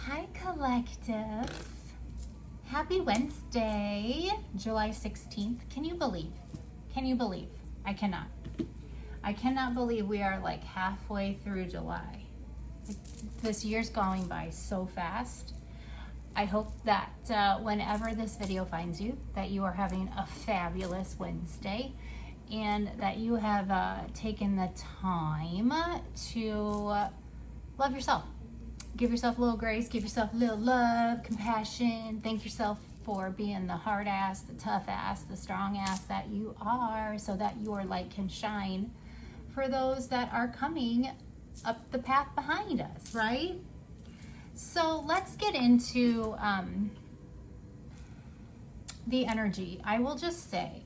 Hi, collective. Happy Wednesday, July 16th. Can you believe? Can you believe? I cannot. I cannot believe we are like halfway through July. This year's going by so fast. I hope that whenever this video finds you, that you are having a fabulous Wednesday and that you have taken the time to love yourself. Give yourself a little grace, give yourself a little love, compassion. Thank yourself for being the hard ass, the tough ass, the strong ass that you are, so that your light can shine for those that are coming up the path behind us, right? So let's get into the energy. I will just say,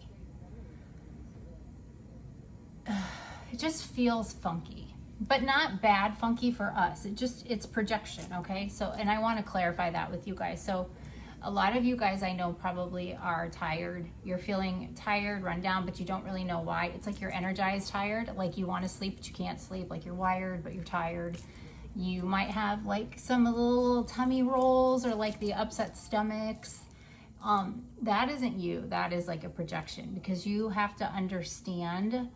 it just feels funky. But not bad funky for us. It's projection, okay? So, and I want to clarify that with you guys. So a lot of you guys I know probably are tired. You're feeling tired, run down, but you don't really know why. It's like you're energized tired, like you want to sleep, but you can't sleep, like you're wired, but you're tired. You might have like some little tummy rolls or like the upset stomachs. That isn't you. That is like a projection, because you have to understand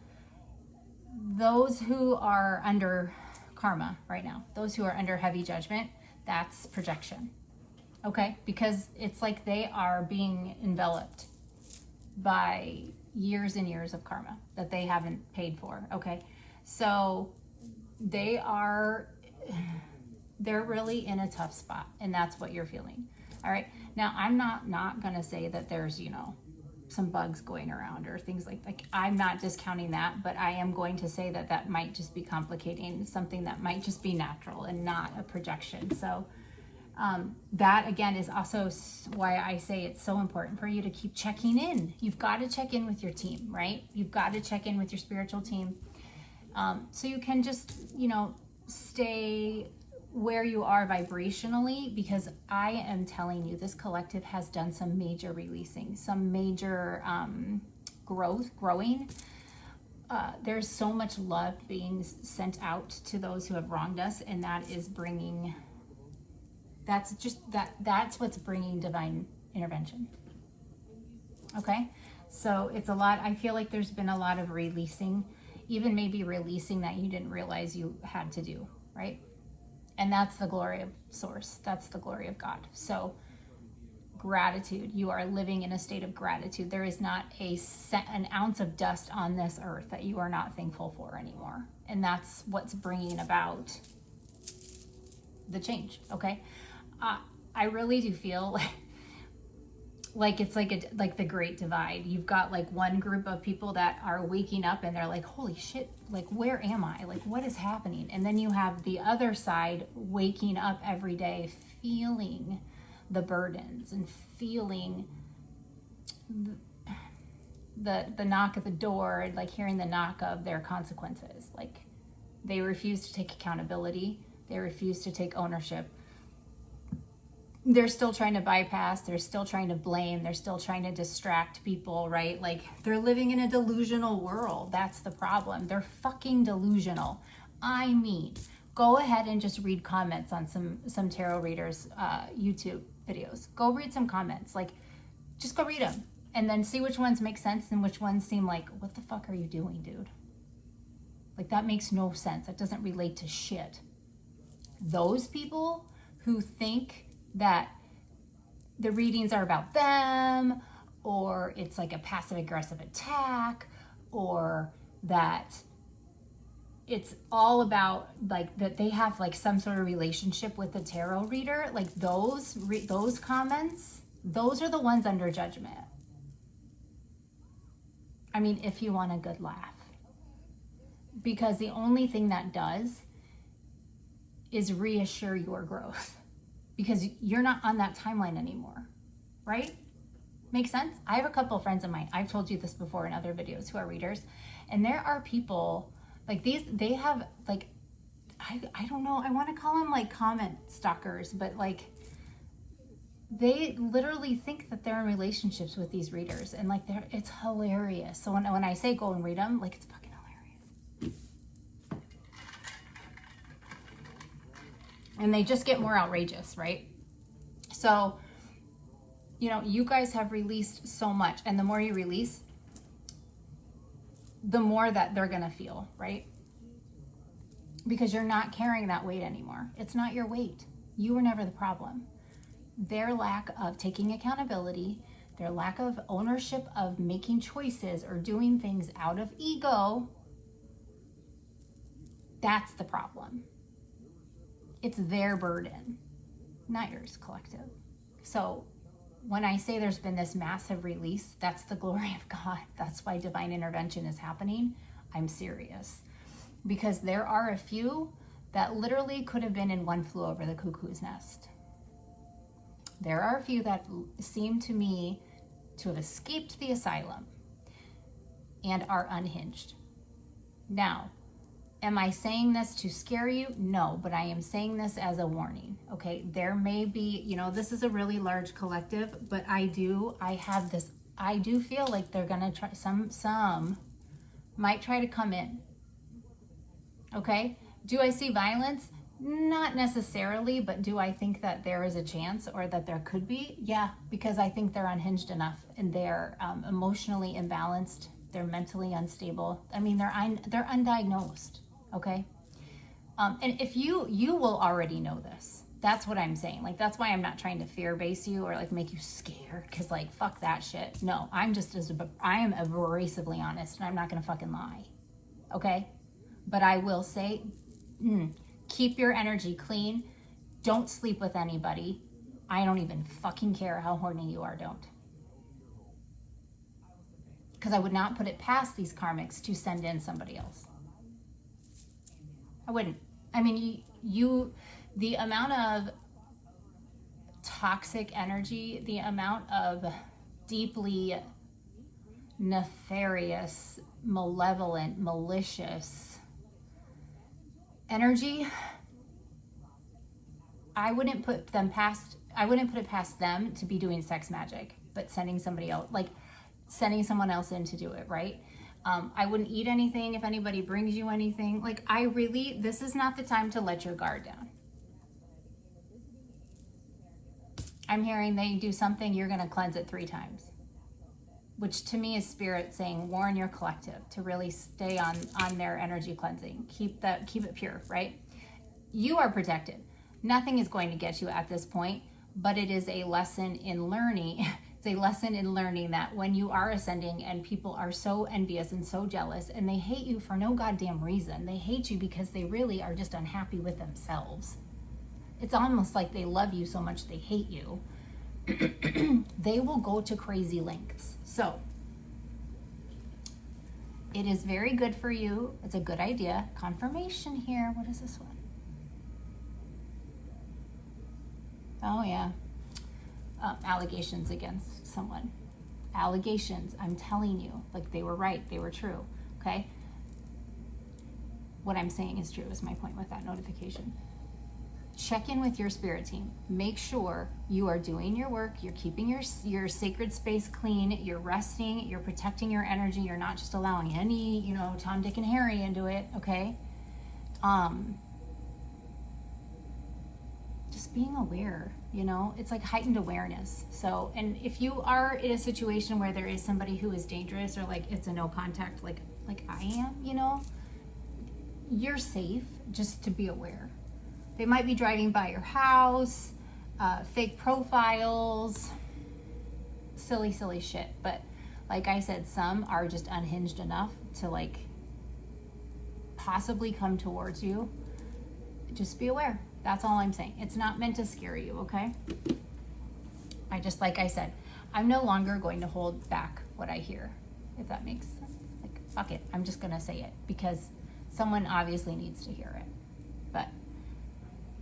those who are under karma right now, those who are under heavy judgment, that's projection, okay? Because it's like they are being enveloped by years and years of karma that they haven't paid for, okay? So they're really in a tough spot, and that's what you're feeling, all right? Now, I'm not gonna say that there's, some bugs going around or things like I'm not discounting that, but I am going to say that that might just be complicating something that might just be natural and not a projection. So that again is also why I say it's so important for you to keep checking in. You've got to check in with your team, right? You've got to check in with your spiritual team, so you can just stay where you are vibrationally, because I am telling you, this collective has done some major releasing, some major growing. There's so much love being sent out to those who have wronged us, and that is bringing, that's what's bringing divine intervention. Okay, so it's a lot. I feel like there's been a lot of releasing, even maybe releasing that you didn't realize you had to do, right? And that's the glory of Source. That's the glory of God. So gratitude. You are living in a state of gratitude. There is not an ounce of dust on this earth that you are not thankful for anymore. And that's what's bringing about the change, okay? I really do feel like it's like the Great Divide. You've got like one group of people that are waking up and they're like, holy shit, like where am I? Like what is happening? And then you have the other side waking up every day, feeling the burdens and feeling the knock at the door, and like hearing the knock of their consequences. Like they refuse to take accountability. They refuse to take ownership. They're still trying to bypass, they're still trying to blame, they're still trying to distract people, right? Like they're living in a delusional world. That's the problem. They're fucking delusional. I mean, go ahead and just read comments on some tarot readers' YouTube videos. Go read some comments. Like, just go read them and then see which ones make sense and which ones seem like, what the fuck are you doing, dude? Like that makes no sense. That doesn't relate to shit. Those people who think that the readings are about them, or it's like a passive aggressive attack, or that it's all about like that they have like some sort of relationship with the tarot reader, like those comments, those are the ones under judgment. I mean, if you want a good laugh, because the only thing that does is reassure your growth. Because you're not on that timeline anymore, right? Makes sense? I have a couple of friends of mine, I've told you this before in other videos, who are readers, and there are people like these, they have like, I don't know, I want to call them like comment stalkers, but like they literally think that they're in relationships with these readers, and like it's hilarious. So when I say go and read them, like it's fucking hilarious. and they just get more outrageous, right? So, you know, you guys have released so much, and the more you release, the more that they're gonna feel, right? Because you're not carrying that weight anymore. It's not your weight. You were never the problem. Their lack of taking accountability, their lack of ownership of making choices or doing things out of ego, that's the problem. It's their burden, not yours, collective. So when I say there's been this massive release, that's the glory of God. That's why divine intervention is happening. I'm serious. Because there are a few that literally could have been in One Flew Over the Cuckoo's Nest. There are a few that seem to me to have escaped the asylum and are unhinged. Now, am I saying this to scare you? No, but I am saying this as a warning, okay? There may be, you know, this is a really large collective, but I do feel like they're gonna try, some might try to come in, okay? Do I see violence? Not necessarily, but do I think that there is a chance or that there could be? Yeah, because I think they're unhinged enough and they're emotionally imbalanced, they're mentally unstable. I mean, they're undiagnosed. Okay. And if you will already know this, that's what I'm saying. Like, that's why I'm not trying to fear base you or like make you scared. Cause like, fuck that shit. No, I am abrasively honest and I'm not going to fucking lie. Okay. But I will say, keep your energy clean. Don't sleep with anybody. I don't even fucking care how horny you are. Don't. Cause I would not put it past these karmics to send in somebody else. I wouldn't. I mean, the amount of toxic energy, the amount of deeply nefarious, malevolent, malicious energy, I wouldn't put it past them to be doing sex magic, but sending somebody else, like sending someone else in to do it, right? I wouldn't eat anything if anybody brings you anything. Like, this is not the time to let your guard down. I'm hearing they do something, you're going to cleanse it 3 times. Which to me is spirit saying, warn your collective to really stay on their energy cleansing. Keep it pure, right? You are protected. Nothing is going to get you at this point, but it is a lesson in learning. It's a lesson in learning that when you are ascending and people are so envious and so jealous and they hate you for no goddamn reason. They hate you because they really are just unhappy with themselves. It's almost like they love you so much they hate you. They will go to crazy lengths. So it is very good for you. It's a good idea. Confirmation here. What is this one? Oh yeah. Allegations against someone. Allegations, I'm telling you, like they were right, they were true, okay? What I'm saying is true is my point with that notification. Check in with your spirit team. Make sure you are doing your work, you're keeping your sacred space clean, you're resting, you're protecting your energy, you're not just allowing any, Tom, Dick, and Harry into it, okay? Just being aware, it's like heightened awareness. So, and if you are in a situation where there is somebody who is dangerous or like it's a no contact, like I am, you're safe, just to be aware. They might be driving by your house, fake profiles, silly shit. But like I said, some are just unhinged enough to like possibly come towards you. Just be aware. That's all I'm saying. It's not meant to scare you, okay? Like I said, I'm no longer going to hold back what I hear, if that makes sense. Like, fuck it. I'm just going to say it because someone obviously needs to hear it. But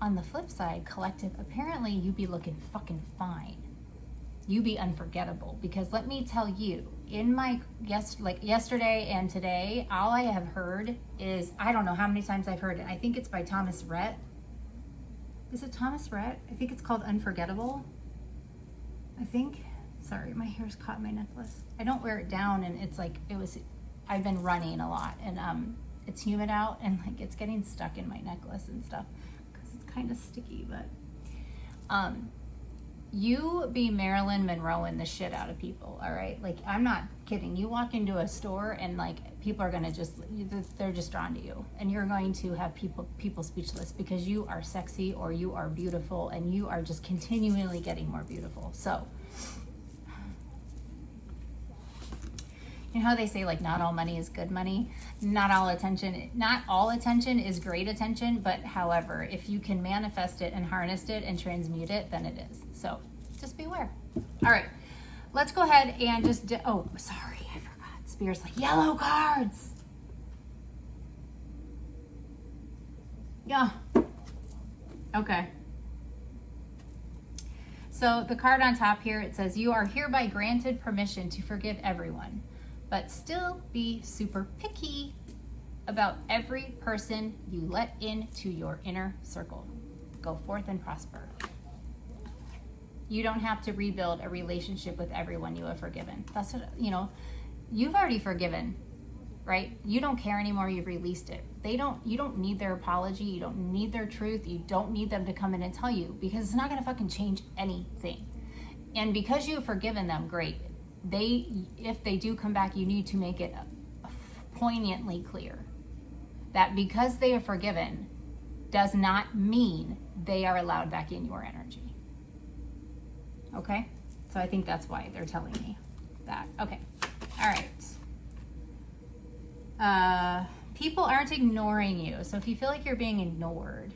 on the flip side, collective, apparently you be looking fucking fine. You be unforgettable because let me tell you, in my yesterday and today, all I have heard is, I don't know how many times I've heard it. I think it's by Thomas Rhett. Is it Thomas Rhett? I think it's called Unforgettable. I think. Sorry, my hair's caught in my necklace. I don't wear it down and I've been running a lot and it's humid out and like it's getting stuck in my necklace and stuff because it's kind of sticky, but you be Marilyn Monroe-ing the shit out of people, all right? Like, I'm not kidding. You walk into a store and like people are gonna they're just drawn to you, and you're going to have people speechless because you are sexy or you are beautiful, and you are just continually getting more beautiful. So, you know how they say like not all money is good money? Not all attention is great attention, but however, if you can manifest it and harness it and transmute it, then it is. So just beware. All right, let's go ahead and just, oh, sorry, I forgot. Spirit's like, yellow cards. Yeah. Okay. So the card on top here, it says, you are hereby granted permission to forgive everyone, but still be super picky about every person you let into your inner circle. Go forth and prosper. You don't have to rebuild a relationship with everyone you have forgiven. That's what, you've already forgiven, right? You don't care anymore. You've released it. You don't need their apology. You don't need their truth. You don't need them to come in and tell you, because it's not going to fucking change anything. And because you've forgiven them, great. If they do come back, you need to make it poignantly clear that because they are forgiven does not mean they are allowed back in your energy. Okay? So I think that's why they're telling me that. Okay. All right. People aren't ignoring you. So if you feel like you're being ignored,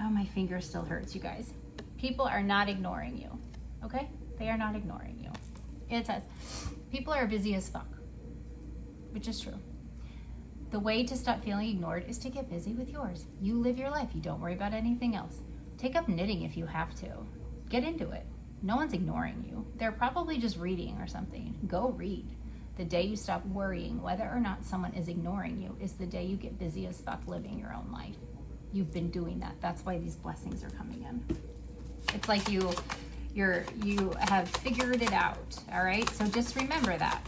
oh, my finger still hurts, you guys. People are not ignoring you. Okay? They are not ignoring you. It says, people are busy as fuck, which is true. The way to stop feeling ignored is to get busy with yours. You live your life. You don't worry about anything else. Take up knitting if you have to. Get into it. No one's ignoring you. They're probably just reading or something. Go read. The day you stop worrying whether or not someone is ignoring you is the day you get busy as fuck living your own life. You've been doing that. That's why these blessings are coming in. It's like you have figured it out, all right? So just remember that.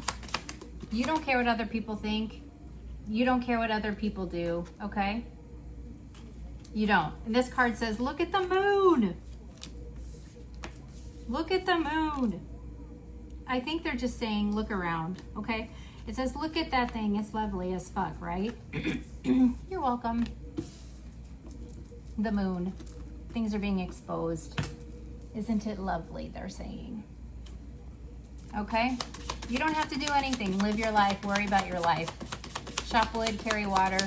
You don't care what other people think. You don't care what other people do, okay? You don't. And this card says, look at the moon. Look at the moon. I think they're just saying, look around, okay? It says, look at that thing. It's lovely as fuck, right? You're welcome. The moon. Things are being exposed. Isn't it lovely, they're saying. Okay? You don't have to do anything. Live your life. Worry about your life. Shop wood, carry water.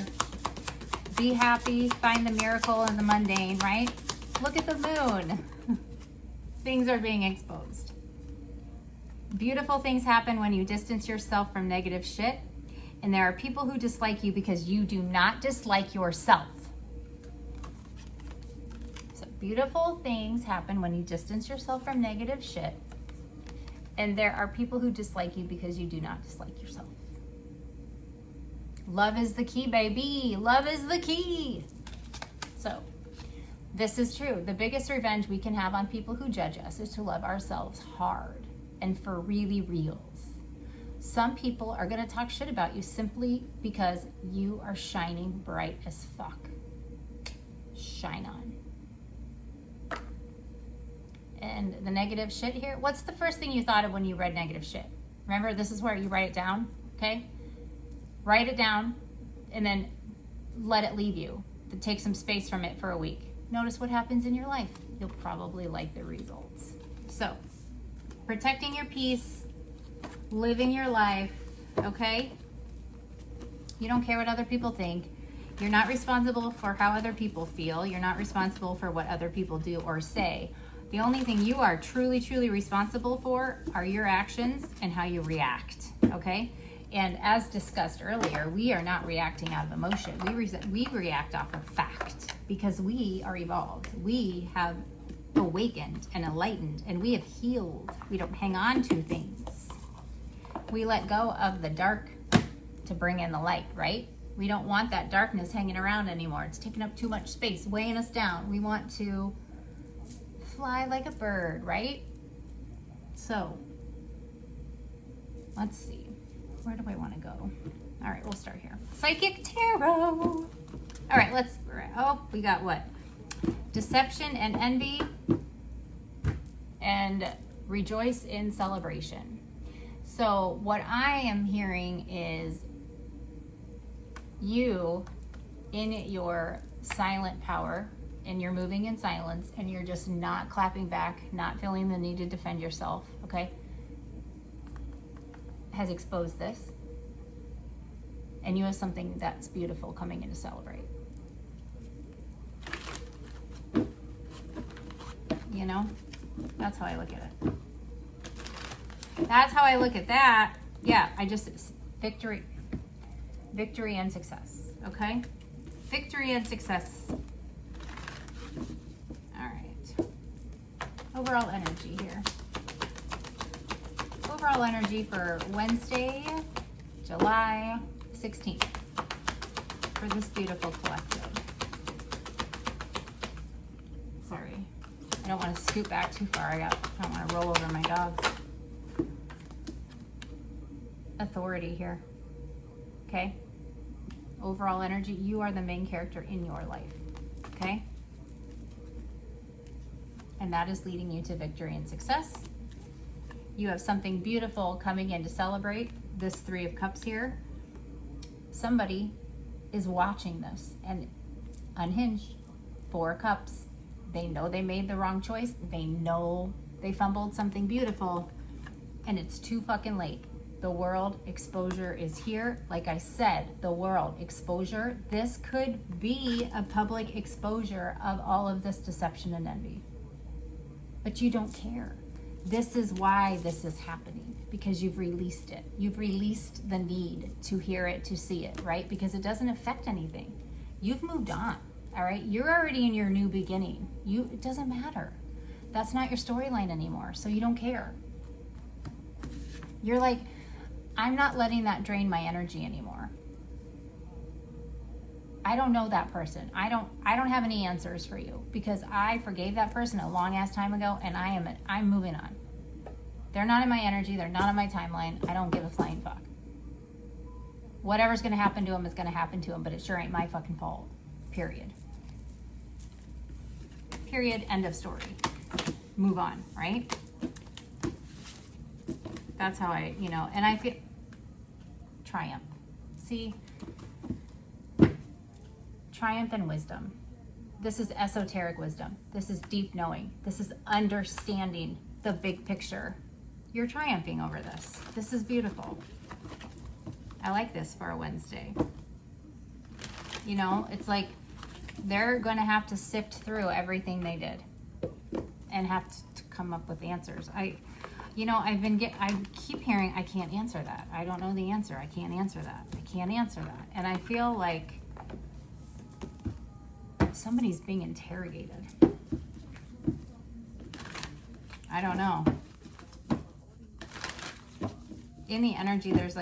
Be happy. Find the miracle in the mundane, right? Look at the moon. Things are being exposed. Beautiful things happen when you distance yourself from negative shit. And there are people who dislike you because you do not dislike yourself. So beautiful things happen when you distance yourself from negative shit. And there are people who dislike you because you do not dislike yourself. Love is the key, baby. Love is the key. So this is true. The biggest revenge we can have on people who judge us is to love ourselves hard and for really reals. Some people are going to talk shit about you simply because you are shining bright as fuck. Shine on. And the negative shit here, what's the first thing you thought of when you read negative shit? Remember, this is where you write it down, okay? Write it down and then let it leave you. Take some space from it for a week. Notice what happens in your life. You'll probably like the results. So, protecting your peace, living your life, okay? You don't care what other people think. You're not responsible for how other people feel. You're not responsible for what other people do or say. The only thing you are truly, truly responsible for are your actions and how you react, okay? And as discussed earlier, we are not reacting out of emotion. We react off of fact because we are evolved. We have awakened and enlightened, and we have healed. We don't hang on to things. We let go of the dark to bring in the light, right? We don't want that darkness hanging around anymore. It's taking up too much space, weighing us down. We want to fly like a bird, right? So, let's see. Where do I want to go? All right, we'll start here. Psychic Tarot. All right, we got what? Deception and envy, and rejoice in celebration. So what I am hearing is you in your silent power, and you're moving in silence, and you're just not clapping back, not feeling the need to defend yourself, okay? Has exposed this. And you have something that's beautiful coming in to celebrate. You know? That's how I look at it. That's how I look at that. Yeah, victory and success, okay? Victory and success. All right. Overall energy here. Overall energy for Wednesday, July 16th, for this beautiful collective. Sorry, I don't want to scoot back too far. I don't want to roll over my dog. Authority here, okay? Overall energy, you are the main character in your life, okay? And that is leading you to victory and success. You have something beautiful coming in to celebrate. This Three of Cups here. Somebody is watching this and unhinged. Four of Cups. They know they made the wrong choice. They know they fumbled something beautiful, and it's too fucking late. The world exposure is here. Like I said, the world exposure. This could be a public exposure of all of this deception and envy. But you don't care. This is why this is happening, because you've released it. You've released the need to hear it, to see it, right? Because it doesn't affect anything. You've moved on, all right? You're already in your new beginning. It doesn't matter. That's not your storyline anymore, so you don't care. You're like, I'm not letting that drain my energy anymore. I don't know that person. I don't have any answers for you, because I forgave that person a long ass time ago, and I'm moving on. They're not in my energy. They're not on my timeline. I don't give a flying fuck. Whatever's going to happen to them is going to happen to them, but it sure ain't my fucking fault. Period. Period. End of story. Move on, right? That's how and I feel triumph. See? Triumph and wisdom. This is esoteric wisdom. This is deep knowing. This is understanding the big picture. You're triumphing over this. This is beautiful. I like this for a Wednesday. It's like they're going to have to sift through everything they did and have to come up with answers. I keep hearing, I can't answer that. I don't know the answer. I can't answer that. I can't answer that. And I feel like somebody's being interrogated. I don't know. In the energy, there is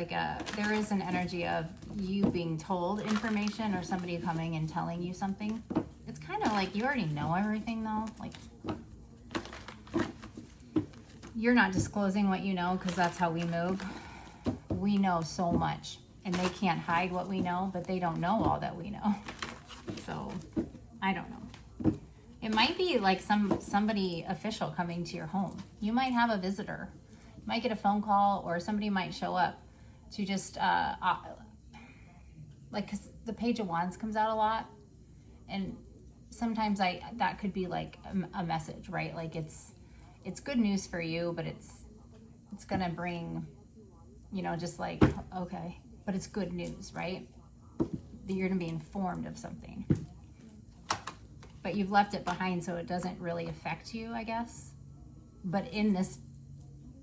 an energy of you being told information, or somebody coming and telling you something. It's kind of like you already know everything, though. Like, you're not disclosing what you know, because that's how we move. We know so much, and they can't hide what we know, but they don't know all that we know. So, I don't know. It might be like somebody official coming to your home. You might have a visitor. You might get a phone call, or somebody might show up to just, because the Page of Wands comes out a lot, and sometimes that could be like a message, right? Like it's good news for you, but it's gonna bring, just like, okay, but it's good news, right? That you're gonna be informed of something. But you've left it behind, so it doesn't really affect you, I guess. But in this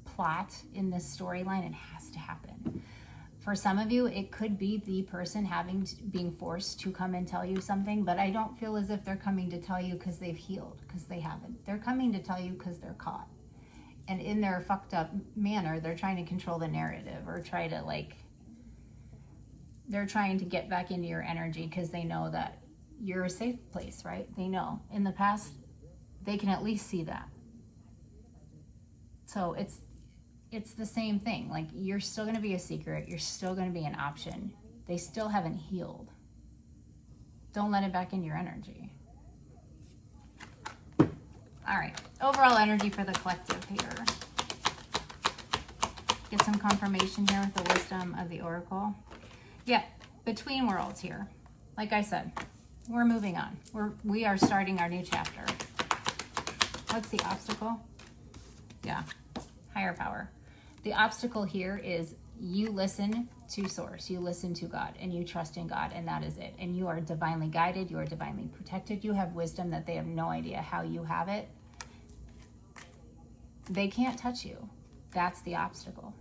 plot, in this storyline, it has to happen. For some of you, it could be the person being forced to come and tell you something, but I don't feel as if they're coming to tell you because they've healed, because they haven't. They're coming to tell you because they're caught. And in their fucked up manner, they're trying to control the narrative, or they're trying to get back into your energy, because they know that you're a safe place, right? They know. In the past, they can at least see that. So it's the same thing. Like, you're still going to be a secret. You're still going to be an option. They still haven't healed. Don't let it back in your energy. All right. Overall energy for the collective here. Get some confirmation here with the wisdom of the oracle. Yeah, between worlds here. Like I said, we're moving on. We are starting our new chapter. What's the obstacle? Yeah, higher power. The obstacle here is you listen to source, you listen to God, and you trust in God, and that is it. And you are divinely guided, you are divinely protected, you have wisdom that they have no idea how you have it. They can't touch you. That's the obstacle.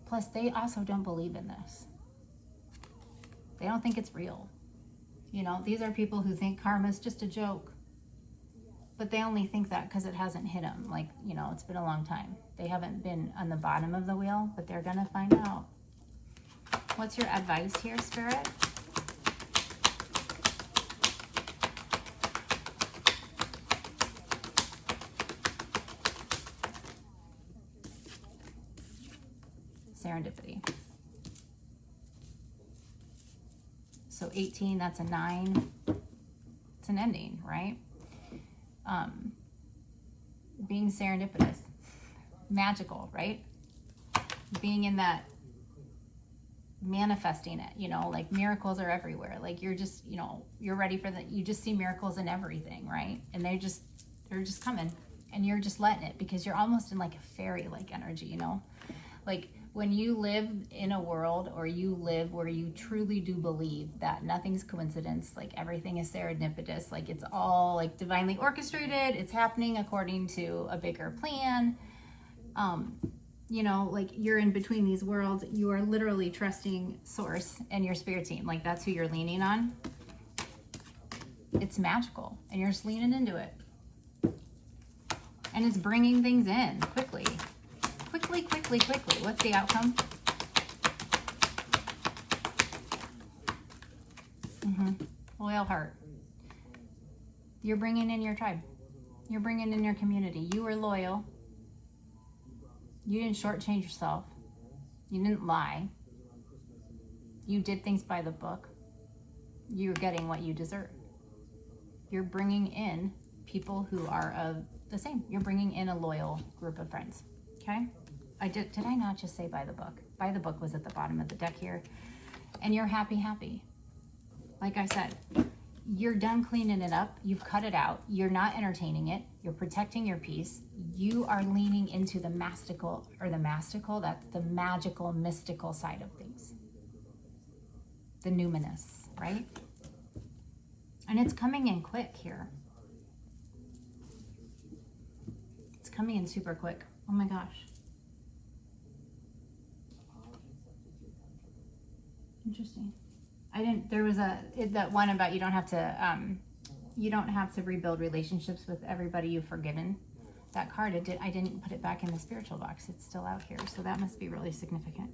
Plus, they also don't believe in this. They don't think it's real. You know, these are people who think karma is just a joke. But they only think that because it hasn't hit them. Like, you know, it's been a long time. They haven't been on the bottom of the wheel, but they're going to find out. What's your advice here, Spirit? Serendipity. So 18, that's a 9. It's an ending, right? Being serendipitous, magical, right? Being in that, manifesting it, you know, like miracles are everywhere. Like you're just, you know, you're ready for that. You just see miracles in everything, right? And they're just coming, and you're just letting it, because you're almost in like a fairy-like energy, you know? Like when you live in a world, or you live where you truly do believe that nothing's coincidence, like everything is serendipitous, like it's all like divinely orchestrated, it's happening according to a bigger plan. You know, like you're in between these worlds, you are literally trusting source and your spirit team. Like that's who you're leaning on. It's magical, and you're just leaning into it. And it's bringing things in quickly. Quickly. What's the outcome? Loyal heart. You're bringing in your tribe. You're bringing in your community. You were loyal. You didn't shortchange yourself. You didn't lie. You did things by the book. You're getting what you deserve. You're bringing in people who are of the same. You're bringing in a loyal group of friends. Okay? Did I not just say by the book? By the book was at the bottom of the deck here. And you're happy. Like I said, you're done cleaning it up. You've cut it out. You're not entertaining it. You're protecting your peace. You are leaning into the mastical, that's the magical, mystical side of things. The numinous, right? And it's coming in quick here. It's coming in super quick. Oh my gosh. Interesting. There was that one about you don't have to rebuild relationships with everybody you've forgiven. That card, I didn't put it back in the spiritual box. It's still out here. So that must be really significant.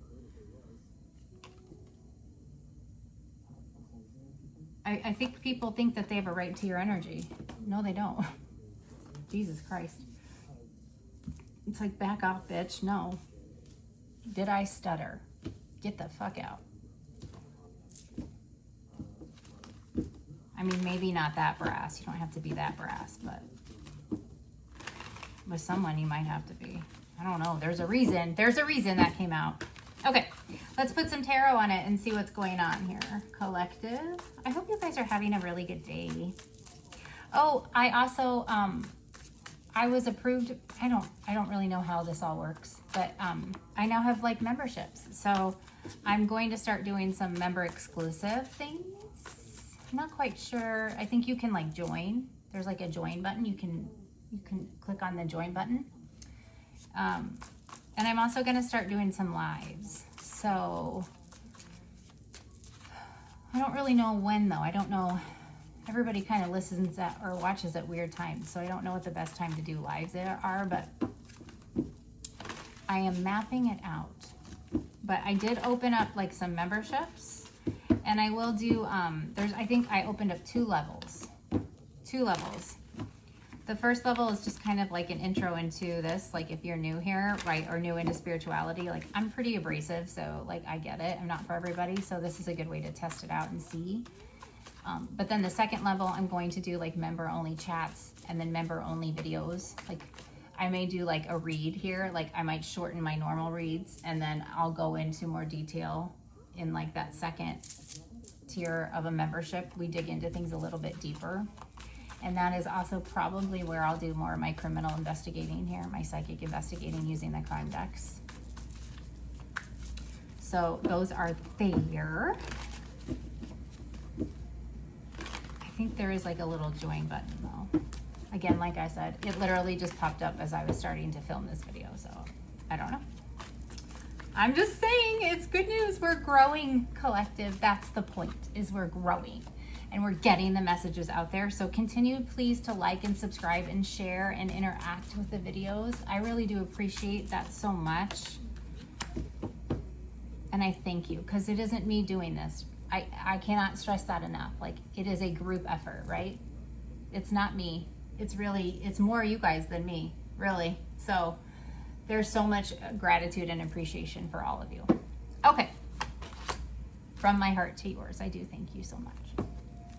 I think people think that they have a right to your energy. No, they don't. Jesus Christ. It's like, back off, bitch. No. Did I stutter? Get the fuck out. I mean, maybe not that brass. You don't have to be that brass, but with someone you might have to be. I don't know. There's a reason. There's a reason that came out. Okay, let's put some tarot on it and see what's going on here. Collective. I hope you guys are having a really good day. Oh, I also, I was approved. I don't really know how this all works, but I now have like memberships. So I'm going to start doing some member exclusive things. I'm not quite sure. I think you can like join. There's like a join button. You can click on the join button. And I'm also going to start doing some lives. So I don't really know when though. I don't know. Everybody kind of listens at or watches at weird times. So I don't know what the best time to do lives there are, but I am mapping it out. But I did open up like some memberships. And I will do, I think I opened up 2 levels. 2 levels. The first level is just kind of like an intro into this, like if you're new here, right, or new into spirituality. Like I'm pretty abrasive, so like I get it. I'm not for everybody, so this is a good way to test it out and see. But then the second level, I'm going to do like member only chats and then member only videos. Like I may do like a read here, like I might shorten my normal reads and then I'll go into more detail in like that second tier of a membership. We dig into things a little bit deeper. And that is also probably where I'll do more of my criminal investigating here, my psychic investigating using the crime decks. So those are there. I think there is like a little join button though. Again, like I said, it literally just popped up as I was starting to film this video, so I don't know. I'm just saying, it's good news. We're growing, collective. That's the point, is we're growing and we're getting the messages out there. So continue please to like and subscribe and share and interact with the videos. I really do appreciate that so much. And I thank you, because it isn't me doing this. I cannot stress that enough. Like, it is a group effort, right? It's not me. It's more you guys than me, really. So there's so much gratitude and appreciation for all of you. Okay. From my heart to yours, I do thank you so much.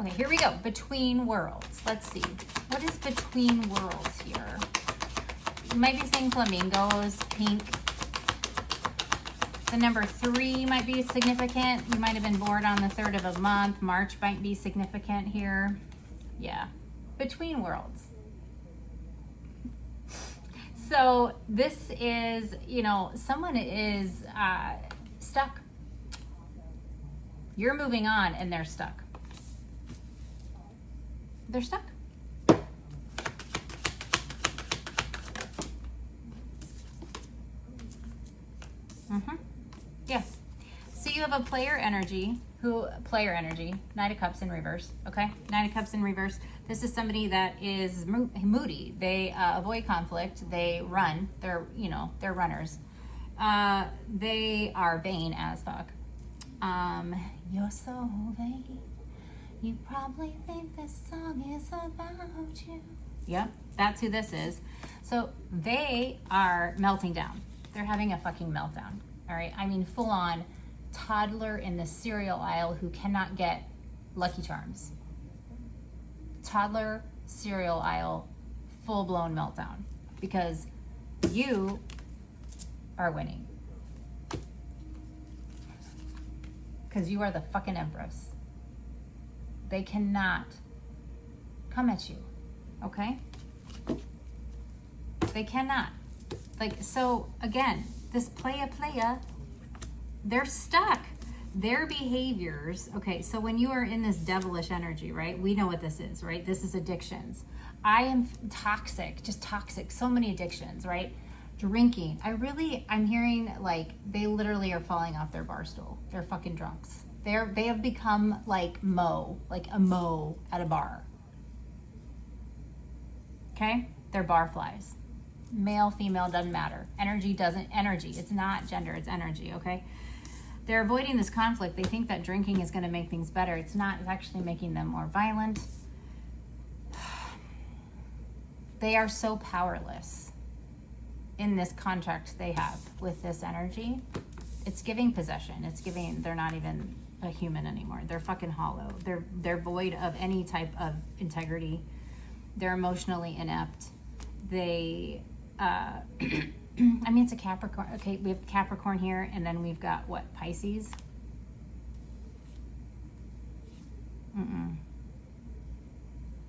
Okay, here we go. Between worlds. Let's see. What is between worlds here? You might be seeing flamingos, pink. The number 3 might be significant. You might have been born on the 3rd of a month. March might be significant here. Yeah. Between worlds. So this is, you know, someone is stuck. You're moving on and they're stuck. They're stuck. Yeah. So you have a player energy, Knight of Cups in reverse, okay? Knight of Cups in reverse. This is somebody that is moody. They avoid conflict. They run. They're runners. They are vain as fuck. You're so vain. You probably think this song is about you. Yep, that's who this is. So they are melting down. They're having a fucking meltdown. All right, I mean full on toddler in the cereal aisle who cannot get Lucky Charms. Toddler cereal aisle, full blown meltdown because you are winning. Because you are the fucking empress. They cannot come at you, okay? They cannot. Like, so again, this playa, they're stuck. Their behaviors, okay, so when you are in this devilish energy, right? We know what this is, right? This is addictions. I am toxic, just toxic. So many addictions, right? Drinking. I'm hearing like they literally are falling off their bar stool. They're fucking drunks. They have become like a Mo at a bar. Okay? They're barflies. Male, female, doesn't matter. Energy, it's not gender, it's energy, okay? They're avoiding this conflict. They think that drinking is going to make things better. It's not. It's actually making them more violent. They are so powerless in this contract they have with this energy. It's giving possession. They're not even a human anymore. They're fucking hollow. They're void of any type of integrity. They're emotionally inept. They, I mean, it's a Capricorn. Okay, we have Capricorn here, and then we've got what, Pisces?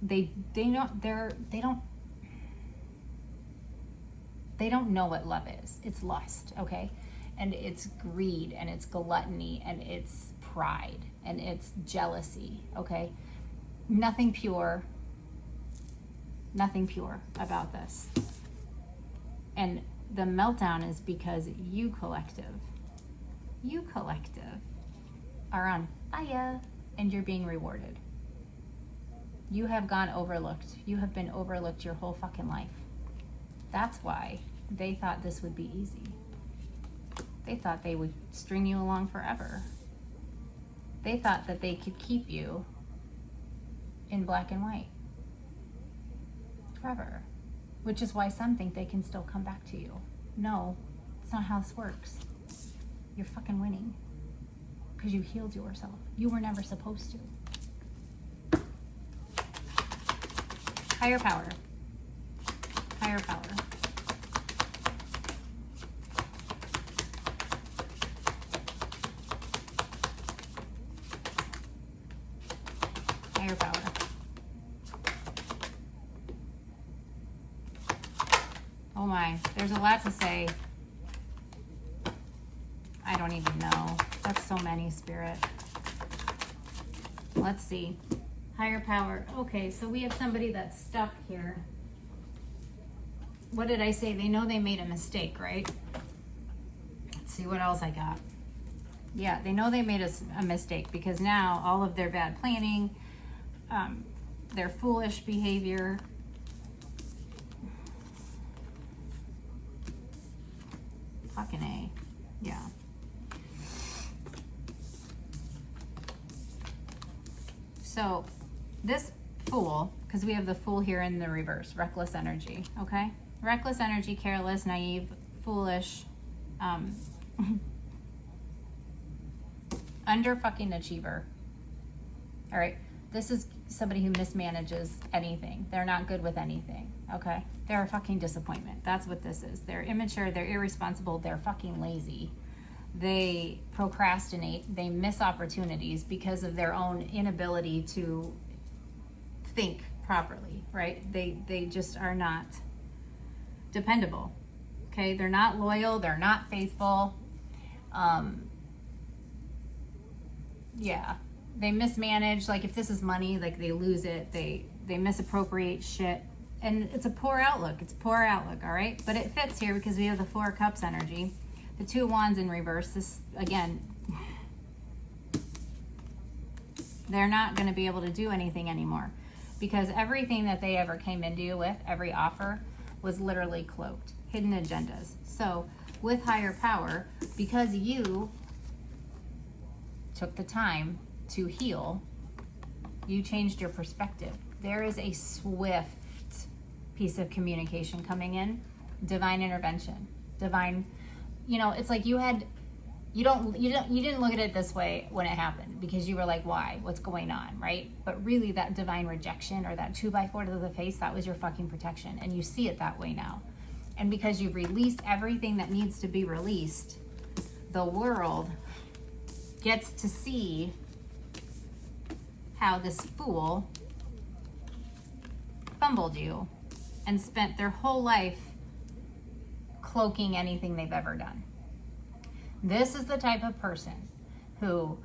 They don't know what love is. It's lust, okay? And it's greed, and it's gluttony, and it's pride, and it's jealousy, okay? Nothing pure about this. And the meltdown is because you collective are on fire and you're being rewarded. You have gone overlooked. You have been overlooked your whole fucking life. That's why they thought this would be easy. They thought they would string you along forever. They thought that they could keep you in black and white forever, which is why some think they can still come back to you. No, it's not how this works. You're fucking winning because you healed yourself. You were never supposed to. Higher power. Higher power. Higher power. Oh my, there's a lot to say. I don't even know. That's so many, Spirit. Let's see. Higher power. Okay, so we have somebody that's stuck here. What did I say? They know they made a mistake, right? Let's see what else I got. Yeah, they know they made a mistake because now all of their bad planning, their foolish behavior, fucking A. Yeah. So this Fool, because we have the Fool here in the reverse, reckless energy, okay? Reckless energy, careless, naive, foolish, under fucking achiever. All right, this is somebody who mismanages anything. They're not good with anything, okay? They're a fucking disappointment. That's what this is. They're immature, they're irresponsible, they're fucking lazy. They procrastinate, they miss opportunities because of their own inability to think properly, right? They just are not dependable, okay? They're not loyal, they're not faithful. Yeah, they mismanage. Like if this is money, like they lose it, they misappropriate shit, and it's a poor outlook. It's poor outlook, all right? But it fits here because we have the Four of Cups energy, the Two of Wands in reverse. This again, they're not going to be able to do anything anymore because everything that they ever came into you with, every offer, was literally cloaked, hidden agendas. So with higher power, because you took the time to heal, you changed your perspective. There is a swift piece of communication coming in, divine intervention, divine, you know, it's like you didn't look at it this way when it happened because you were like, why? What's going on, right? But really that divine rejection or that 2x4 to the face, that was your fucking protection. And you see it that way now. And because you've released everything that needs to be released, the world gets to see how this fool fumbled you and spent their whole life cloaking anything they've ever done. This is the type of person who,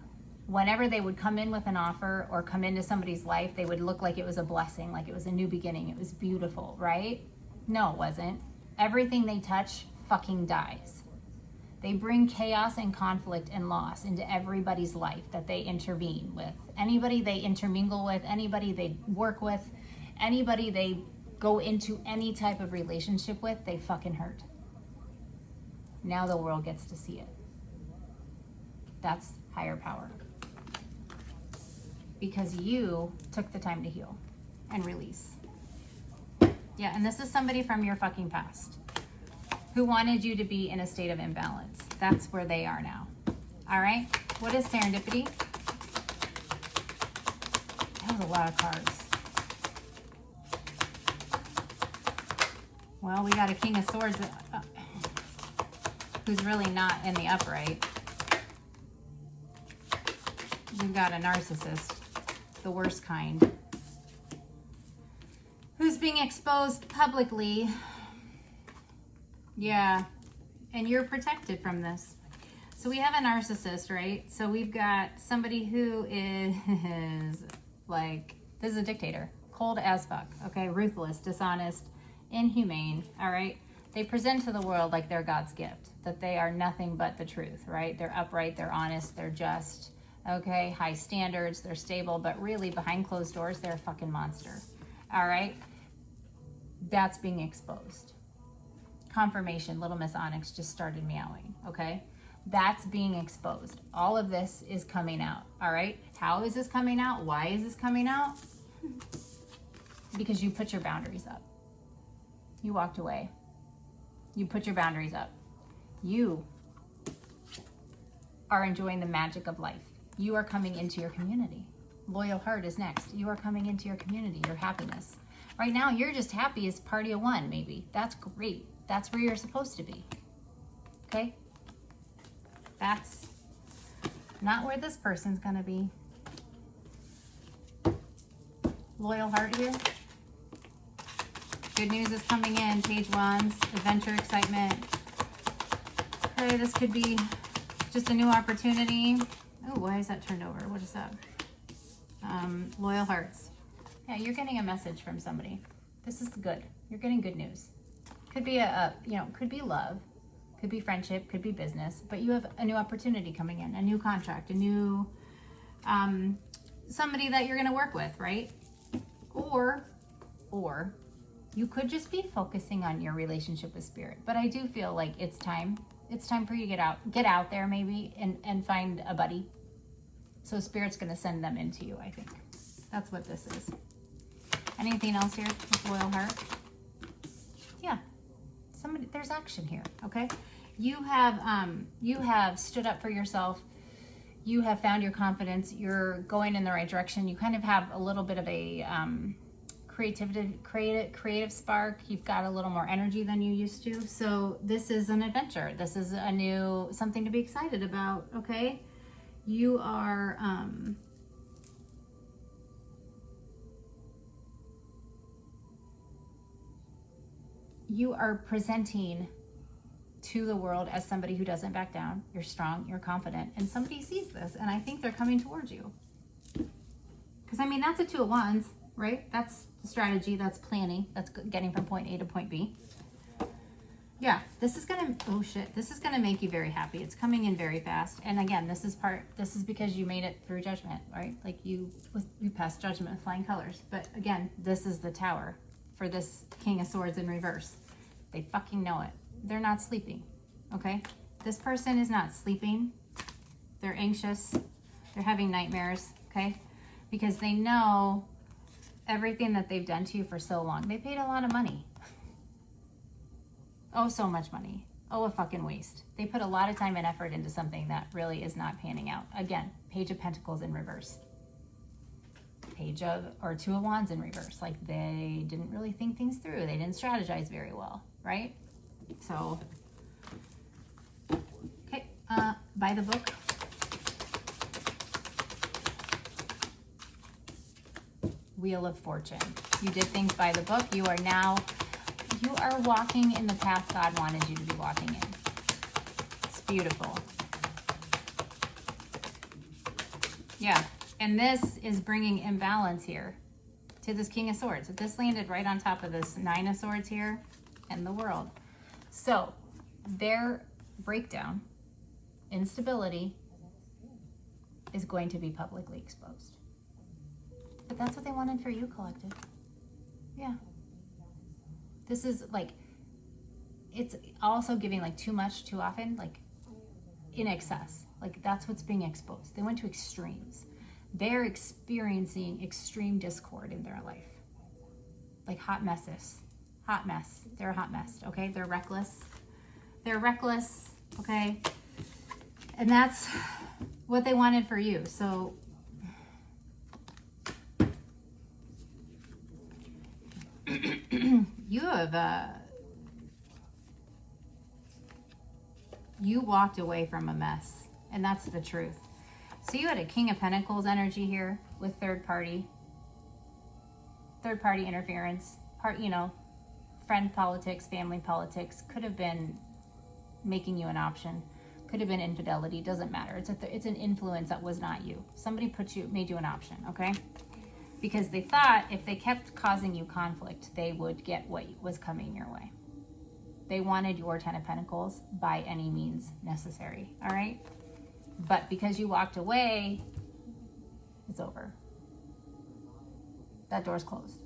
whenever they would come in with an offer or come into somebody's life, they would look like it was a blessing, like it was a new beginning, it was beautiful, right? No, it wasn't. Everything they touch fucking dies. They bring chaos and conflict and loss into everybody's life that they intervene with. Anybody they intermingle with, anybody they work with, anybody they go into any type of relationship with, they fucking hurt. Now the world gets to see it. That's higher power. Because you took the time to heal and release. Yeah, and this is somebody from your fucking past who wanted you to be in a state of imbalance. That's where they are now. All right? What is serendipity? That was a lot of cards. Well, we got a King of Swords who's really not in the upright. We've got a narcissist, the worst kind, who's being exposed publicly. Yeah, and you're protected from this. So we have a narcissist, right? So we've got somebody who is like, this is a dictator, cold as fuck, okay? Ruthless, dishonest, inhumane, all right? They present to the world like they're God's gift, that they are nothing but the truth, right? They're upright, they're honest, they're just, okay? High standards, they're stable, but really behind closed doors, they're a fucking monster, all right? That's being exposed. Confirmation, Little Miss Onyx just started meowing, okay? That's being exposed. All of this is coming out, all right? How is this coming out? Why is this coming out? Because you put your boundaries up. You walked away. You put your boundaries up. You are enjoying the magic of life. You are coming into your community. Loyal Heart is next. You are coming into your community, your happiness. Right now, you're just happy as party of one, maybe. That's great. That's where you're supposed to be. Okay? That's not where this person's going to be. Loyal heart here. Good news is coming in. Page wands, adventure, excitement. Okay, this could be just a new opportunity. Oh, why is that turned over? What is that? Loyal hearts. Yeah, you're getting a message from somebody. This is good. You're getting good news. Could be could be love, could be friendship, could be business, but you have a new opportunity coming in, a new contract, a new somebody that you're going to work with, right? Or you could just be focusing on your relationship with spirit. But I do feel like it's time. It's time for you to get out there maybe and find a buddy. So spirit's going to send them into you, I think. That's what this is. Anything else here with loyal heart? Yeah. There's action here, okay? You have stood up for yourself. You have found your confidence. You're going in the right direction. You kind of have a little bit of a creative spark. You've got a little more energy than you used to. So this is an adventure. This is a new something to be excited about, okay? You are presenting to the world as somebody who doesn't back down. You're strong, you're confident, and somebody sees this, and I think they're coming towards you. Because, I mean, that's a 2 of Wands, right? That's strategy, that's planning, that's getting from point A to point B. Yeah, this is going to make you very happy. It's coming in very fast. And again, this is because you made it through judgment, right? Like you passed judgment with flying colors. But again, this is the Tower for this King of Swords in reverse. They fucking know it. They're not sleeping, okay? This person is not sleeping. They're anxious. They're having nightmares, okay? Because they know everything that they've done to you for so long. They paid a lot of money. Oh, so much money. Oh, a fucking waste. They put a lot of time and effort into something that really is not panning out. Again, Page of Pentacles in reverse. Or 2 of Wands in reverse. Like they didn't really think things through. They didn't strategize very well, right? So, okay, buy the book. Wheel of Fortune. You did things by the book. You are walking in the path God wanted you to be walking in. It's beautiful. Yeah. And this is bringing imbalance here to this King of Swords. This landed right on top of this 9 of Swords here and the World. So their breakdown, instability, is going to be publicly exposed. But that's what they wanted for you, collective. Yeah. This is like, it's also giving like too much too often, like in excess. Like that's what's being exposed. They went to extremes. They're experiencing extreme discord in their life. Like hot messes. Hot mess. They're a hot mess, okay? They're reckless. They're reckless, okay? And that's what they wanted for you. So you walked away from a mess, and that's the truth. So you had a King of Pentacles energy here with third party interference, friend politics, family politics. Could have been making you an option, could have been infidelity, doesn't matter. It's an influence that was not you. Somebody made you an option, okay? Because they thought if they kept causing you conflict, they would get what was coming your way. They wanted your 10 of Pentacles by any means necessary, all right? But because you walked away, it's over. That door's closed.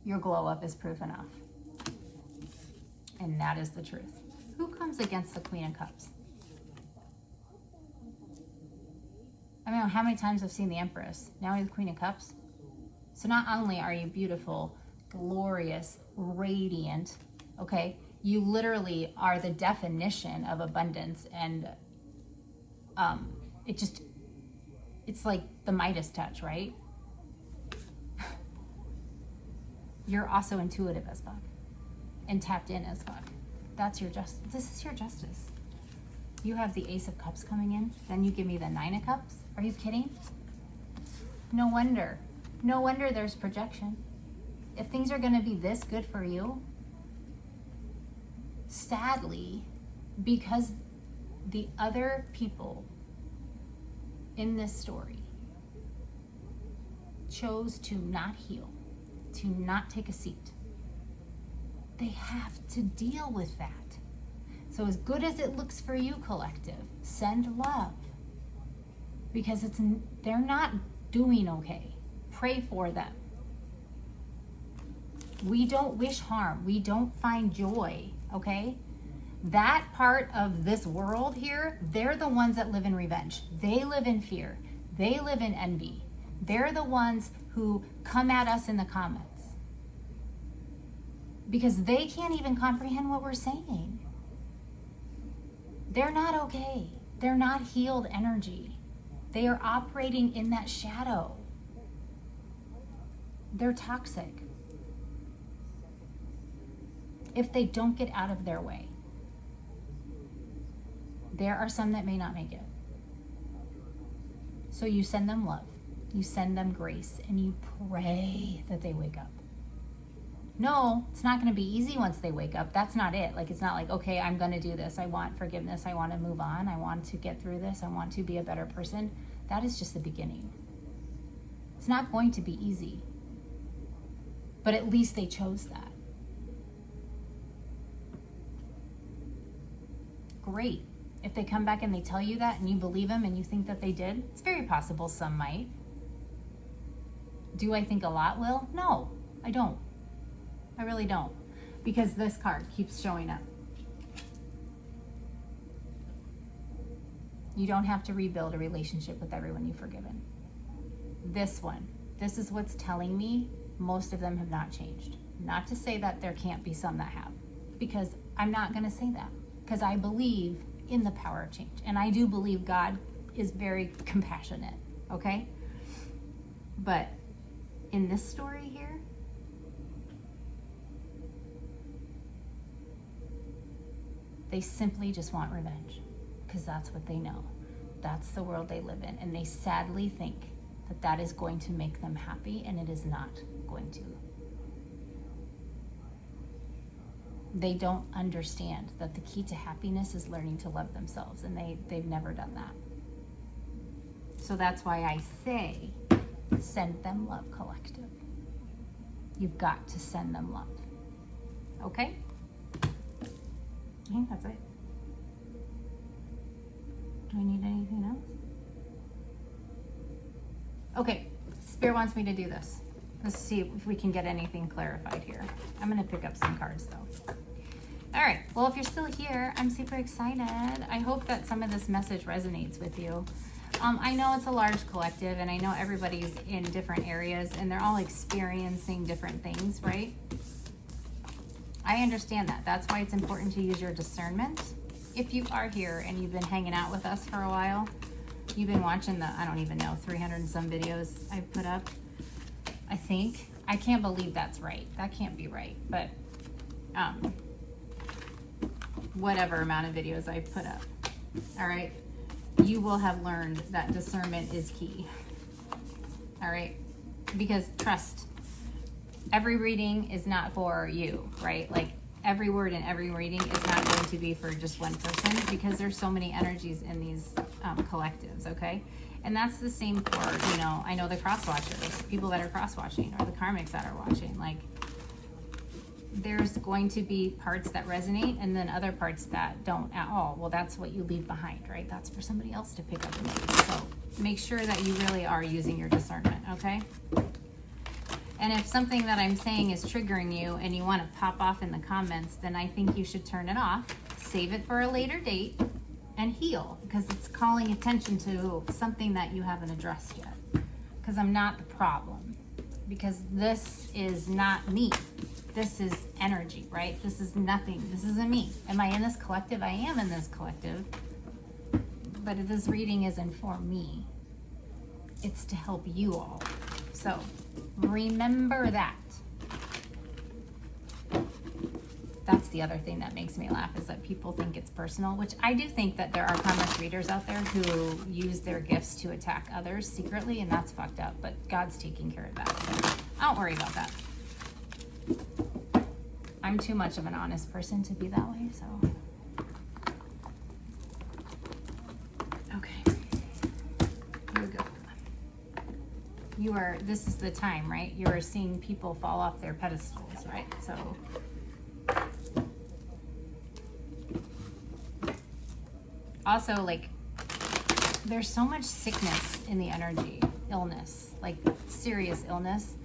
Your glow up is proof enough. And that is the truth. Who comes against the Queen of Cups? I don't know how many times I've seen the Empress. Now you're the Queen of Cups. So not only are you beautiful, glorious, radiant, okay? You literally are the definition of abundance, and it's like the Midas touch, right? You're also intuitive as fuck and tapped in as fuck. That's your justice. This is your justice. You have the Ace of Cups coming in. Then you give me the Nine of Cups. Are you kidding? No wonder. No wonder there's projection. If things are going to be this good for you, sadly, because the other people in this story chose to not heal, to not take a seat, they have to deal with that. So as good as it looks for you, collective, send love, because they're not doing okay. Pray for them. We don't wish harm. We don't find joy, okay? That part of this world here, they're the ones that live in revenge. They live in fear. They live in envy. They're the ones who come at us in the comments because they can't even comprehend what we're saying. They're not okay. They're not healed energy. They are operating in that shadow. They're toxic if they don't get out of their way. There are some that may not make it. So you send them love, you send them grace, and you pray that they wake up. No, it's not going to be easy once they wake up. That's not it. Like, it's not like, okay, I'm going to do this. I want forgiveness. I want to move on. I want to get through this. I want to be a better person. That is just the beginning. It's not going to be easy. But at least they chose that. Great. If they come back and they tell you that and you believe them and you think that they did, it's very possible some might. Do I think a lot will? No, I don't. I really don't. Because this card keeps showing up. You don't have to rebuild a relationship with everyone you've forgiven. This one, this is what's telling me most of them have not changed. Not to say that there can't be some that have, because I'm not going to say that, because I believe in the power of change. And I do believe God is very compassionate, okay? But in this story here, they simply just want revenge, because that's what they know. That's the world they live in. And they sadly think that that is going to make them happy, and it is not going to. They don't understand that the key to happiness is learning to love themselves, and they've never done that. So that's why I say, send them love, collective. You've got to send them love. Okay? I think that's it. Do I need anything else? Okay, Spirit wants me to do this. Let's see if we can get anything clarified here. I'm going to pick up some cards though. All right, well, if you're still here, I'm super excited. I hope that some of this message resonates with you. I know it's a large collective, and I know everybody's in different areas, and they're all experiencing different things, right? I understand that. That's why it's important to use your discernment. If you are here and you've been hanging out with us for a while, you've been watching the, I don't even know, 300 and some videos I've put up, I think. I can't believe that's right. That can't be right. But whatever amount of videos I've put up, all right, you will have learned that discernment is key. All right? Because trust, every reading is not for you, right? Like, every word in every reading is not going to be for just one person, because there's so many energies in these collectives, okay? And that's the same for, you know, I know the cross-watchers, people that are cross-watching, or the karmics that are watching. Like, there's going to be parts that resonate and then other parts that don't at all. Well, that's what you leave behind, right? That's for somebody else to pick up and use. So make sure that you really are using your discernment, okay? And if something that I'm saying is triggering you and you want to pop off in the comments, then I think you should turn it off, save it for a later date, and heal, because it's calling attention to something that you haven't addressed yet. Because I'm not the problem. Because this is not me. This is energy, right? This is nothing. This isn't me. Am I in this collective? I am in this collective. But if this reading isn't for me, it's to help you all. So remember that. That's the other thing that makes me laugh, is that people think it's personal, which I do think that there are karmic readers out there who use their gifts to attack others secretly, and that's fucked up, but God's taking care of that, so I don't worry about that. I'm too much of an honest person to be that way, so. Okay, here we go. This is the time, right? You are seeing people fall off their pedestals, right? So. Also, like, there's so much sickness in the energy, illness, like serious illness.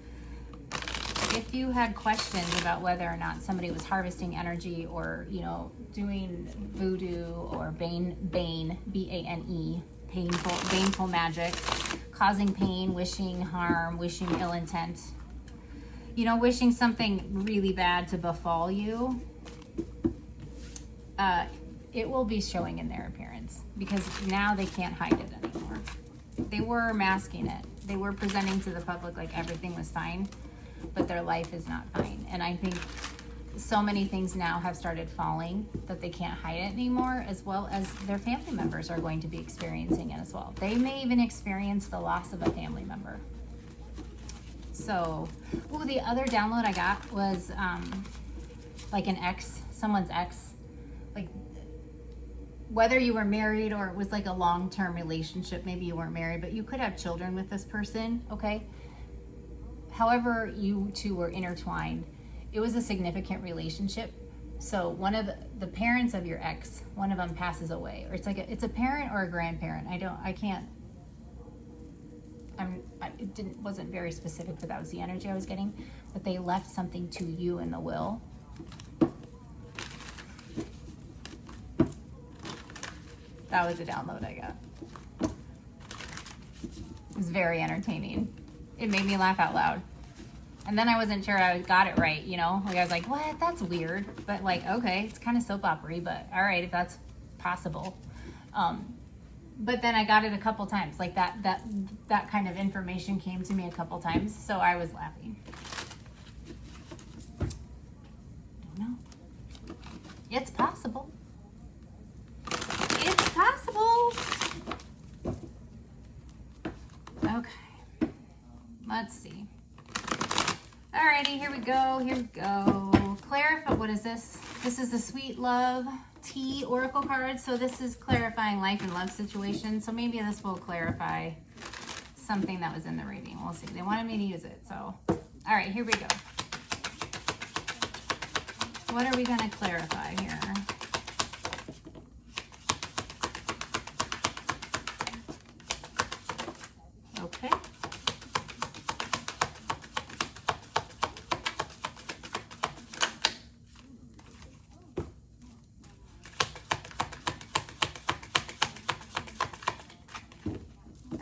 If you had questions about whether or not somebody was harvesting energy or, you know, doing voodoo or Bane, B-A-N-E, baneful magic, causing pain, wishing harm, wishing ill intent, you know, wishing something really bad to befall you, it will be showing in their appearance, because now they can't hide it anymore. They were masking it. They were presenting to the public like everything was fine, but their life is not fine. And I think so many things now have started falling that they can't hide it anymore, as well as their family members are going to be experiencing it as well. They may even experience the loss of a family member. So, the other download I got was like an ex, someone's ex, like whether you were married or it was like a long-term relationship, maybe you weren't married, but you could have children with this person, okay? However, you two were intertwined, it was a significant relationship. So one of the parents of your ex, one of them passes away, or it's a parent or a grandparent. Wasn't very specific, but that was the energy I was getting. But they left something to you in the will. That was a download I got. It was very entertaining. It made me laugh out loud. And then I wasn't sure I got it right, you know? Like I was like, what? That's weird. But like, okay, it's kind of soap opera-y, but all right, if that's possible. But then I got it a couple times. Like that kind of information came to me a couple times, so I was laughing. Don't know. It's possible. It's possible. Okay. Let's see. Alrighty, here we go. Clarify, what is this? This is the Sweet Love Tea Oracle card. So this is clarifying life and love situations. So maybe this will clarify something that was in the reading. We'll see. They wanted me to use it. So, all right, here we go. What are we going to clarify here? Okay.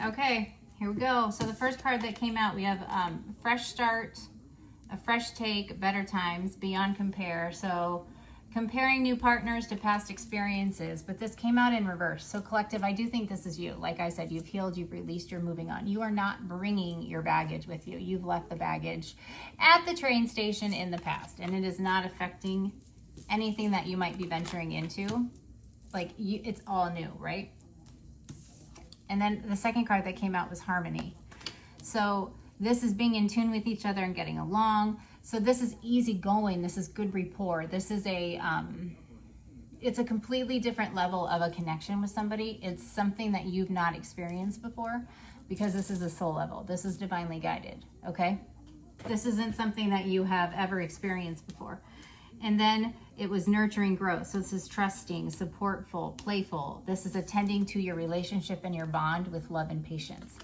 Okay, here we go. So the first card that came out, we have fresh start, a fresh take, better times, beyond compare. So comparing new partners to past experiences, but this came out in reverse. So collective, I do think this is you. Like I said, you've healed, you've released, you're moving on. You are not bringing your baggage with you. You've left the baggage at the train station in the past, and it is not affecting anything that you might be venturing into. Like it's all new, right? And then the second card that came out was harmony. So this is being in tune with each other and getting along. So this is easy going. This is good rapport. This is it's a completely different level of a connection with somebody. It's something that you've not experienced before, because this is a soul level. This is divinely guided, okay? This isn't something that you have ever experienced before. And then it was nurturing growth. So this is trusting, supportful, playful. This is attending to your relationship and your bond with love and patience.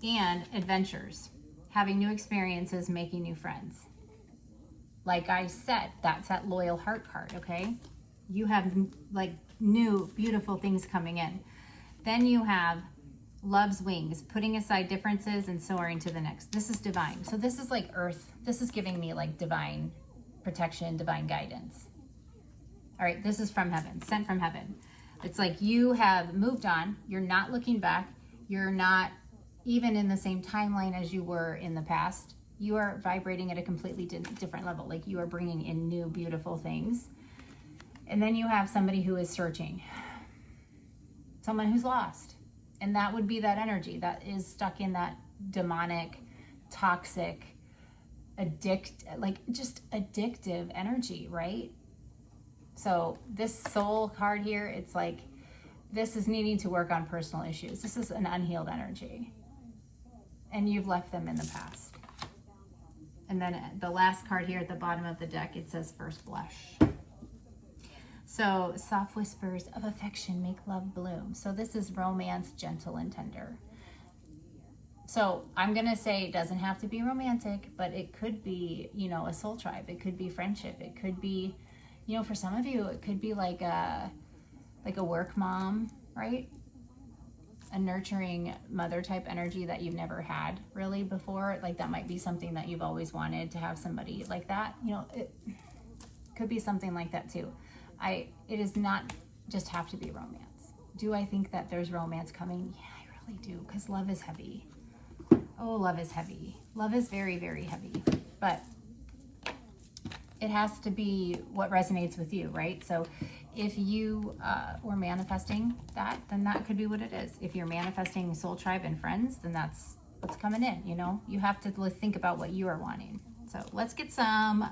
And adventures, having new experiences, making new friends. Like I said, that's that loyal heart card, okay? You have like new, beautiful things coming in. Then you have love's wings, putting aside differences and soaring to the next. This is divine. So this is like earth. This is giving me like divine protection, divine guidance. All right, this is from heaven, sent from heaven. It's like you have moved on. You're not looking back. You're not even in the same timeline as you were in the past. You are vibrating at a completely different level. Like you are bringing in new, beautiful things. And then you have somebody who is searching. Someone who's lost. And that would be that energy that is stuck in that demonic, toxic, just addictive energy, right? So this soul card here, it's like, this is needing to work on personal issues. This is an unhealed energy. And you've left them in the past. And then the last card here at the bottom of the deck, it says first blush. So soft whispers of affection make love bloom. So this is romance, gentle and tender. So I'm going to say it doesn't have to be romantic, but it could be, you know, a soul tribe. It could be friendship. It could be, you know, for some of you, it could be like a work mom, right? A nurturing mother type energy that you've never had really before. Like that might be something that you've always wanted, to have somebody like that. You know, it could be something like that too. It does not just have to be romance. Do I think that there's romance coming? Yeah, I really do, because love is heavy. Oh, love is heavy. Love is very, very heavy. But it has to be what resonates with you, right? So if you were manifesting that, then that could be what it is. If you're manifesting soul tribe and friends, then that's what's coming in, you know? You have to think about what you are wanting. So let's get some,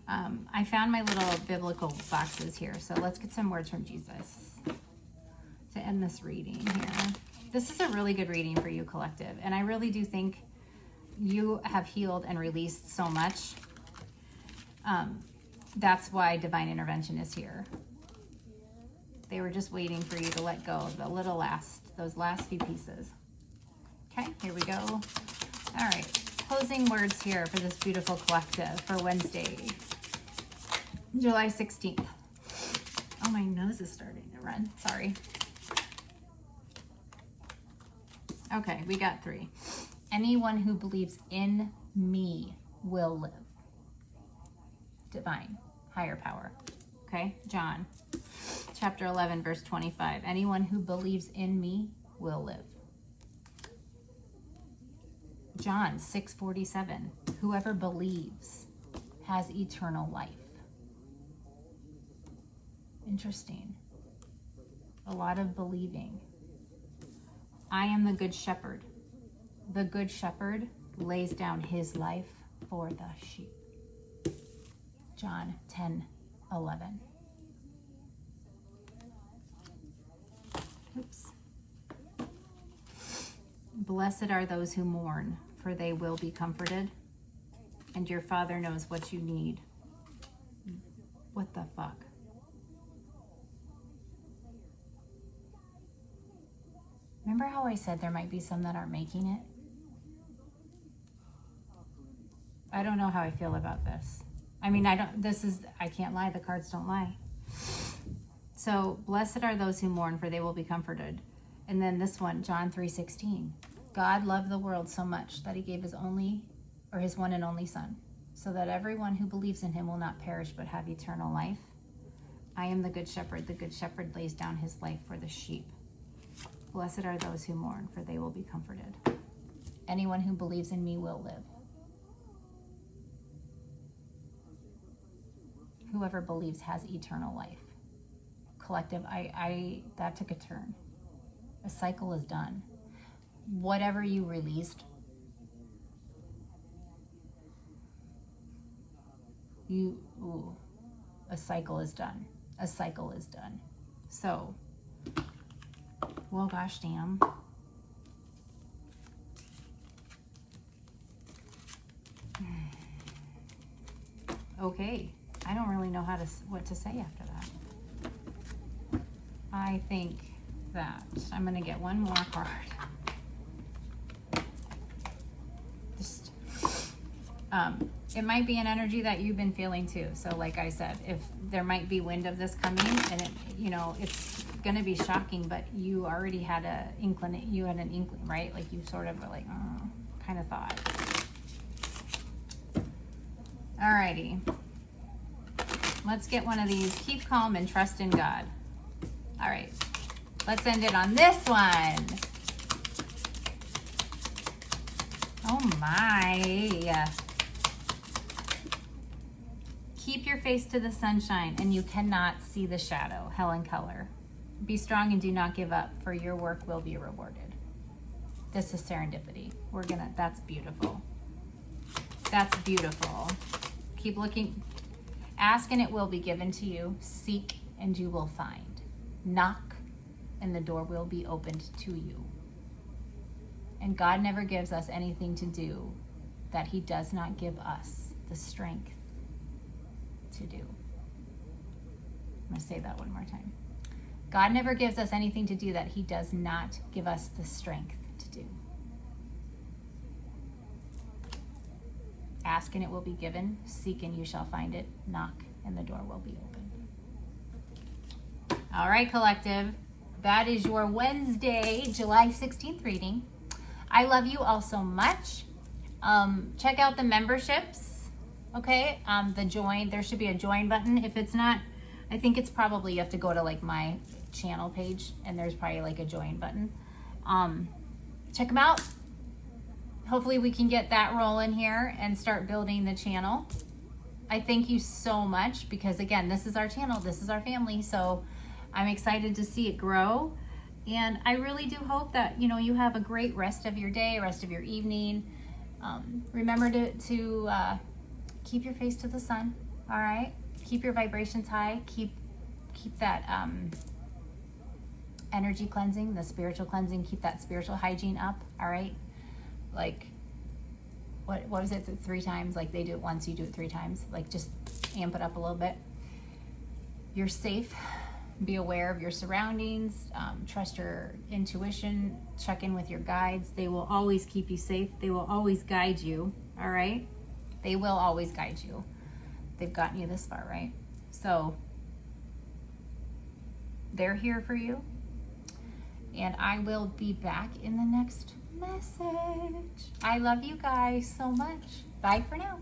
I found my little biblical boxes here. So let's get some words from Jesus to end this reading here. This is a really good reading for you, collective. And I really do think you have healed and released so much. That's why divine intervention is here. They were just waiting for you to let go of those last few pieces. Okay, here we go. All right, closing words here for this beautiful collective for Wednesday, July 16th. Oh, my nose is starting to run. Sorry. Okay, we got 3. Anyone who believes in me will live. Divine, higher power. Okay, John chapter 11, verse 25. Anyone who believes in me will live. John 6:47. Whoever believes has eternal life. Interesting. A lot of believing. I am the good shepherd. The good shepherd lays down his life for the sheep. John 10:11. Oops. Blessed are those who mourn, for they will be comforted. And your Father knows what you need. What the fuck? Remember how I said there might be some that aren't making it? I don't know how I feel about this. I mean, I can't lie, the cards don't lie. So, blessed are those who mourn, for they will be comforted. And then this one, John 3:16. God loved the world so much that he gave his one and only son, so that everyone who believes in him will not perish but have eternal life. I am the good shepherd. The good shepherd lays down his life for the sheep. Blessed are those who mourn, for they will be comforted. Anyone who believes in me will live. Whoever believes has eternal life. Collective, that took a turn. A cycle is done. Whatever you released, a cycle is done. A cycle is done. So, well, gosh damn. Okay, I don't really know what to say after that. I think that I'm gonna get one more card. It might be an energy that you've been feeling too. So like I said, if there might be wind of this coming, and it's going to be shocking, but you already had an inkling, right? Like you sort of were like, kind of thought. Alrighty. Let's get one of these. Keep calm and trust in God. All right. Let's end it on this one. Oh my. Keep your face to the sunshine and you cannot see the shadow. Helen Keller. Be strong and do not give up, for your work will be rewarded. This is serendipity. That's beautiful. That's beautiful. Keep looking. Ask and it will be given to you. Seek and you will find. Knock and the door will be opened to you. And God never gives us anything to do that he does not give us the strength to do. I'm going to say that one more time. God never gives us anything to do that he does not give us the strength to do. Ask and it will be given. Seek and you shall find it. Knock and the door will be open. All right, collective. That is your Wednesday, July 16th reading. I love you all so much. Check out the memberships. Okay, the join, there should be a join button. If it's not, I think it's probably, you have to go to like my channel page and there's probably like a join button. Check them out. Hopefully we can get that rolling here and start building the channel. I thank you so much because again, this is our channel, this is our family. So I'm excited to see it grow. And I really do hope that, you know, you have a great rest of your day, rest of your evening. Remember to keep your face to the sun, all right? Keep your vibrations high. Keep that energy cleansing, the spiritual cleansing. Keep that spiritual hygiene up, all right? Like, what was it, 3 times? Like they do it once, you do it 3 times. Like just amp it up a little bit. You're safe. Be aware of your surroundings. Trust your intuition. Check in with your guides. They will always keep you safe. They will always guide you, all right? They will always guide you. They've gotten you this far, right? So they're here for you. And I will be back in the next message. I love you guys so much. Bye for now.